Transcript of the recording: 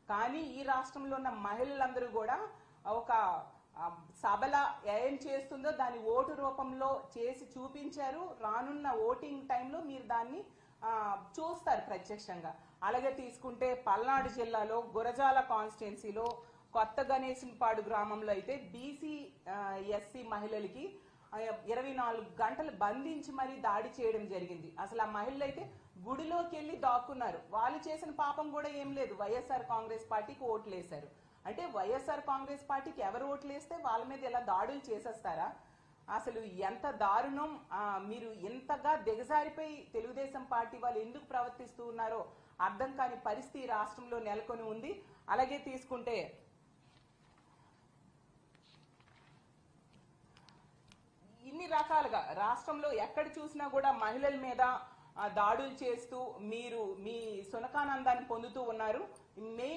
కానీ ఈ రాష్ట్రంలో ఉన్న మహిళలందరూ కూడా ఒక సబల ఏం చేస్తుందో దాని ఓటు రూపంలో చేసి చూపించారు. రానున్న ఓటింగ్ టైంలో మీరు దాన్ని చూస్తారు ప్రత్యక్షంగా. అలాగే తీసుకుంటే పల్నాడు జిల్లాలో గురజాల కాన్స్టిట్యున్సీలో కొత్త గణేశన్పాడు గ్రామంలో అయితే బీసీ ఎస్సీ మహిళలకి 24 గంటలు బంధించి మరీ దాడి చేయడం జరిగింది. అసలు ఆ మహిళలు అయితే గుడిలోకి వెళ్ళి దాక్కున్నారు. వాళ్ళు చేసిన పాపం కూడా ఏం లేదు, వైఎస్ఆర్ కాంగ్రెస్ పార్టీకి ఓట్లు వేశారు. అంటే వైఎస్ఆర్ కాంగ్రెస్ పార్టీకి ఎవరు ఓట్లు వేస్తే వాళ్ళ మీద ఇలా దాడులు చేసేస్తారా? అసలు ఎంత దారుణం! మీరు ఇంతగా దిగజారిపోయి తెలుగుదేశం పార్టీ వాళ్ళు ఎందుకు ప్రవర్తిస్తూ ఉన్నారో అర్థం కాని పరిస్థితి రాష్ట్రంలో నెలకొని ఉంది. అలాగే తీసుకుంటే ఇన్ని రకాలుగా రాష్ట్రంలో ఎక్కడ చూసినా కూడా మహిళల మీద దాడులు చేస్తూ మీరు మీ సునకానందాన్ని పొందుతూ ఉన్నారు.